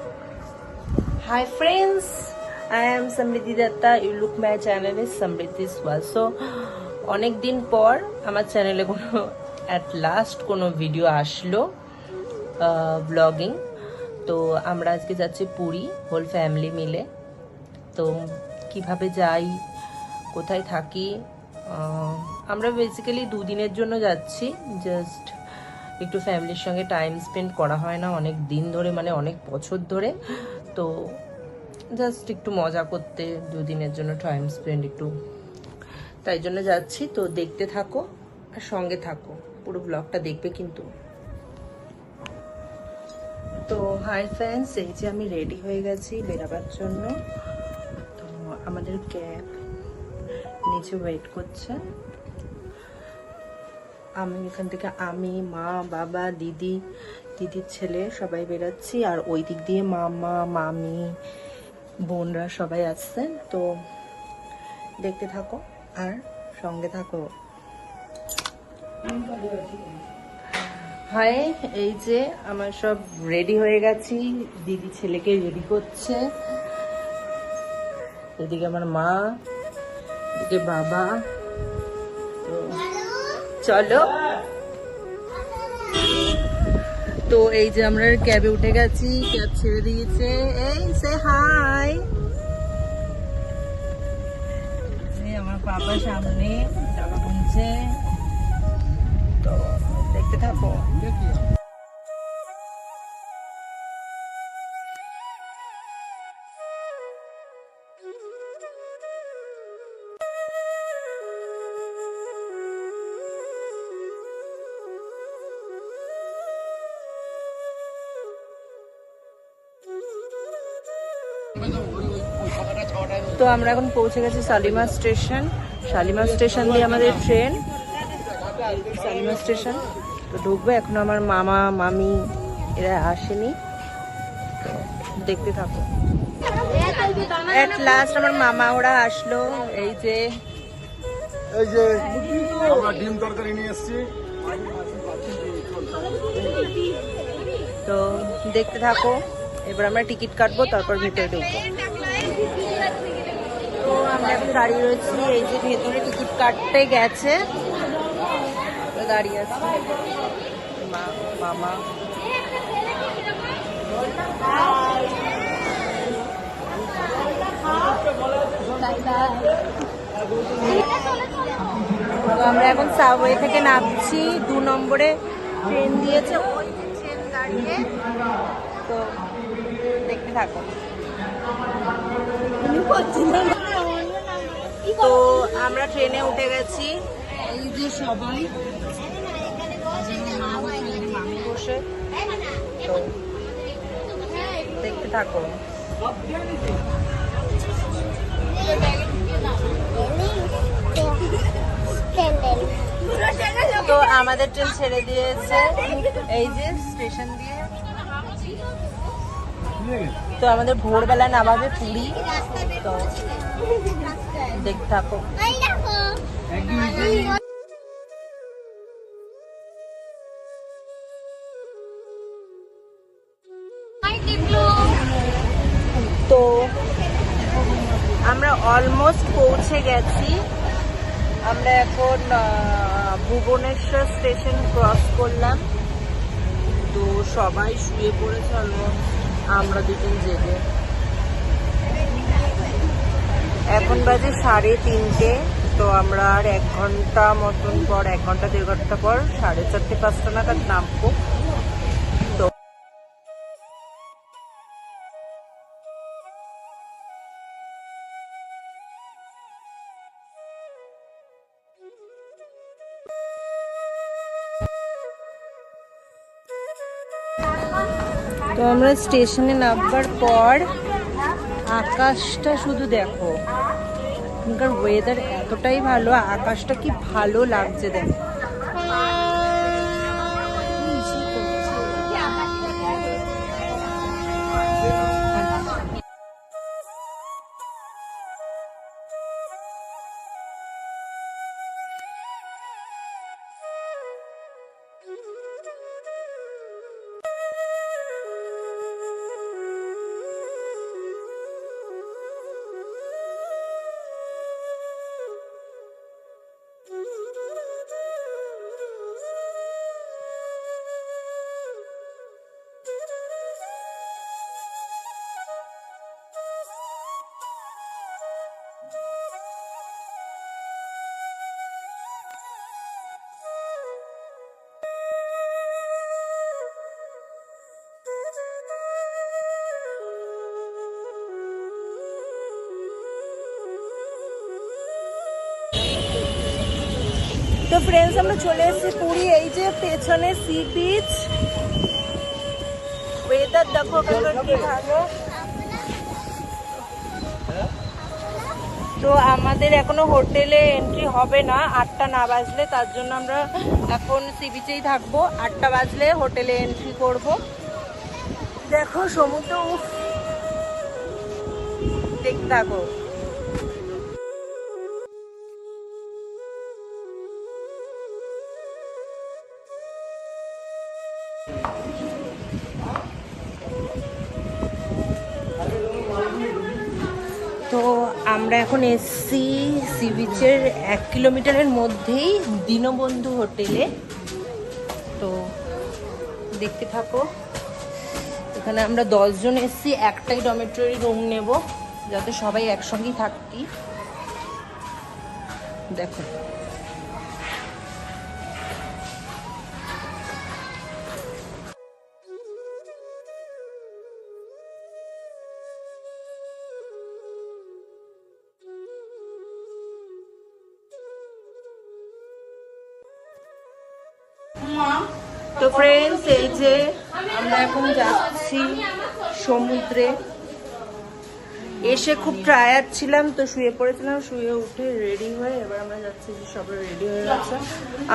Hi friends, I am Samriddhi Datta. You look my channel is Samriddhi's World. So অনেক দিন পর আমার চ্যানেলে কোনো at last কোনো ভিডিও আসলো ব্লগিং। তো আমরা আজকে যাচ্ছি পুরী, হোল ফ্যামিলি মিলে। তো কিভাবে যাই, কোথায় থাকি, আমরা বেসিক্যালি 2 দিনের জন্য যাচ্ছি। জাস্ট একটু ফ্যামিলির সঙ্গে টাইম স্পেন্ড করা হয় না অনেক দিন ধরে, মানে অনেক বছর ধরে। তো জাস্ট একটু মজা করতে 2 দিনের জন্য টাইম স্পেন্ড একটু, তাই জন্য যাচ্ছি। তো দেখতে থাকো আর সঙ্গে থাকো, পুরো ব্লগটা দেখবে কিন্তু। তো হাই ফ্রেন্ডস, এই যে আমি রেডি হয়ে গেছি বেরাবার জন্য। তো আমাদের ক্যাব নিচে ওয়েট করছে। আমি এখান থেকে আমি, মা, বাবা, দিদির ছেলে সবাই বেরাচ্ছি। আর ওই দিক দিয়ে মামা, মামি, বোনরা সবাই আসছেন। তো দেখতে থাকো আর সঙ্গে থাকো। হাই, এই যে আমার সব রেডি হয়ে গেছি, দিদি ছেলেকে রেডি করছে। এদিকে আমার মা, এদিকে বাবা। তো চলো। তো এই যে আমরা ক্যাবে উঠে গেছি, ক্যাব ছেড়ে দিয়েছে। এই সে হাই, আমার বাবা সামনে টাকা গুনছে। তো দেখতে থাকো। তো আমরা এখন পৌঁছে গেছি শালিমার স্টেশন। শালিমার স্টেশন দিয়ে আমাদের ট্রেন, শালিমার স্টেশন। তো ঢুকবো এখন। আমার মামা মামি এরা আসেনি, তো দেখতে থাকো। এট লাস্ট আমার মামা ওরা আসলো। এই যে আমরা ডিম তরকারি নিয়ে এসেছি। তো দেখতে থাকো। এবার আমরা টিকিট কাটবো, তারপর ভেতরে ঢুকবো। তো আমরা এখন দাঁড়িয়ে রয়েছি। এই যে ভেতরে টিকিট কাটতে গেছে, দাঁড়িয়ে আছে মামা। তো আমরা এখন সাবওয়ে থেকে নামছি। 2 নম্বরে ট্রেন দিয়েছে, ওই যে ট্রেন দাঁড়িয়ে। তো দেখতে থাকো। তো আমরা ট্রেনে উঠে গেছি। এই যে সবাই মামি বসে। তো দেখতে থাকো। তো আমাদের ট্রেন ছেড়ে দিয়েছে এই যে স্টেশন দিয়ে। তো আমাদের ভোরবেলা নামাবে পুরী। তো দেখতে থাকো। তো আমরা অলমোস্ট পৌঁছে গেছি। আমরা এখন ভুবনেশ্বর স্টেশন ক্রস করলাম। তো সবাই শুয়ে পড়েছে অলমোস্ট, আমরা দুজন জেগে। এখন বাজে 3:30। তো আমরা আর 1 ঘন্টা মতন পর, 1 ঘন্টা 1.5 ঘন্টা পর 4:30-5টা নাগাদ নামবো। তো তো আমরা স্টেশনে নামবার পর আকাশটা শুধু দেখো। এখানকার ওয়েদার এতটাই ভালো, আকাশটা কি ভালো লাগছে দেখো। তো ফ্রেন্ডস আমরা চলে এসেছি পুরী। এই যে পেছনে সি বিচ, ওয়েদার দেখো কি ভালো। তো আমাদের এখনো হোটেলে এন্ট্রি হবে না 8টা না বাজলে, তার জন্য আমরা এখন সি বিচেই থাকবো। 8টা বাজলে হোটেলে এন্ট্রি করব। দেখো সমুদ্র, দেখতে থাকো। তো আমরা এখন এসছি সি বিচের 1 কিলোমিটারের মধ্যেই দীনবন্ধু হোটেলে। তো দেখতে থাকো। এখানে আমরা 10 জন এসছি, একটাই ডরমেটরি রুম নেব যাতে সবাই একসঙ্গেই থাকি। দেখো তো ফ্রেন্ডস, এই যে আমরা এখন যাচ্ছি সমুদ্রে। এসে খুব টায়ার্ড ছিলাম, তো শুয়ে পড়েছিলাম। শুয়ে উঠে রেডি হয়ে এবার আমরা যাচ্ছি, যে সবাই রেডি হয়ে গেছে।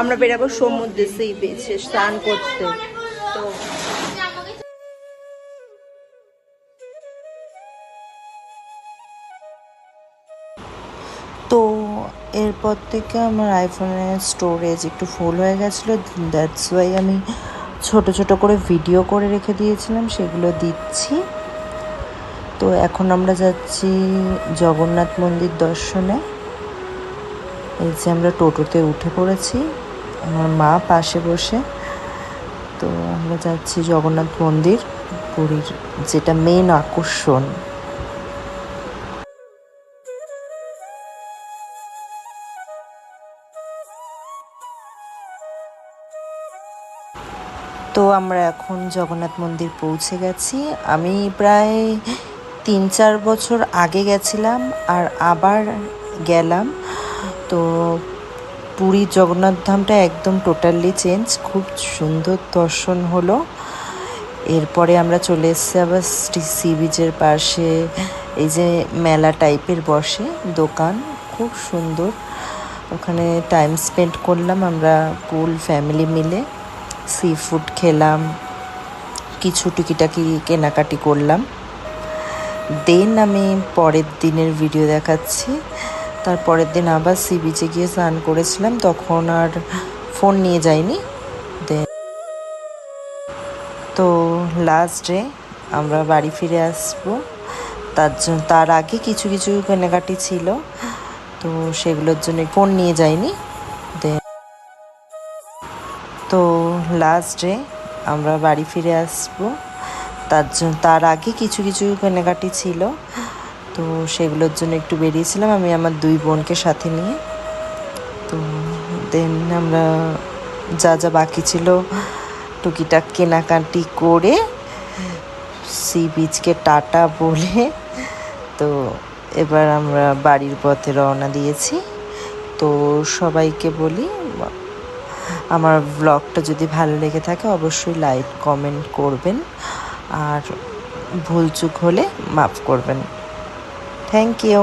আমরা বেরাবো সমুদ্রে সেই বেছে স্নান করতে। তো তো এরপর থেকে আমার আইফোনের স্টোরেজ একটু ফুল হয়ে গেছিলো, দ্যাটস ওয়াই আমি ছোট ছোট করে ভিডিও করে রেখে দিয়েছিলাম, সেগুলো দিচ্ছি। তো এখন আমরা যাচ্ছি জগন্নাথ মন্দির দর্শনে। এই যে আমরা টোটোতে উঠে পড়েছি, আমার মা পাশে বসে। তো আমরা যাচ্ছি জগন্নাথ মন্দির, পুরীর যেটা মেন আকর্ষণ। তো আমরা এখন জগন্নাথ মন্দির পৌঁছে গেছি। আমি প্রায় 3-4 বছর আগে গেছিলাম আর আবার গেলাম। তো পুরীর জগন্নাথ ধামটা একদম টোটালি চেঞ্জ, খুব সুন্দর দর্শন হলো। এরপরে আমরা চলে এসেছি আবার সি বিচের পাশে। এই যে মেলা টাইপের বসে দোকান, খুব সুন্দর। ওখানে টাইম স্পেন্ড করলাম আমরা ফুল ফ্যামিলি মিলে। সি ফুড খেলাম, কিছু টুকিটাকি কেনাকাটি করলাম। দেন আমি পরের দিনের ভিডিও দেখাচ্ছি। তারপরের দিন আবার সি বিচে গিয়ে স্নান করেছিলাম, তখন আর ফোন নিয়ে যাইনি। দেন তো লাস্ট ডে আমরা বাড়ি ফিরে আসবো, তার আগে কিছু কিছু কেনাকাটি ছিল, তো সেগুলোর জন্য ফোন নিয়ে যাইনি। দেন তো লাস্ট ডে আমরা বাড়ি ফিরে আসবো, তার আগে কিছু কিছু কেনাকাটি ছিল, তো সেগুলোর জন্য একটু বেরিয়েছিলাম আমি আমার 2 বোনকে সাথে নিয়ে। তো দেন আমরা যা যা বাকি ছিল টুকিটাক কেনাকাটি করে সি বিচকে টাটা বলে তো এবার আমরা বাড়ির পথে রওনা দিয়েছি। তো সবাইকে বলি, আমার ব্লগটা যদি ভালো লেগে থাকে অবশ্যই লাইক কমেন্ট করবেন, আর ভুলচুক হলে মাফ করবেন। Thank you.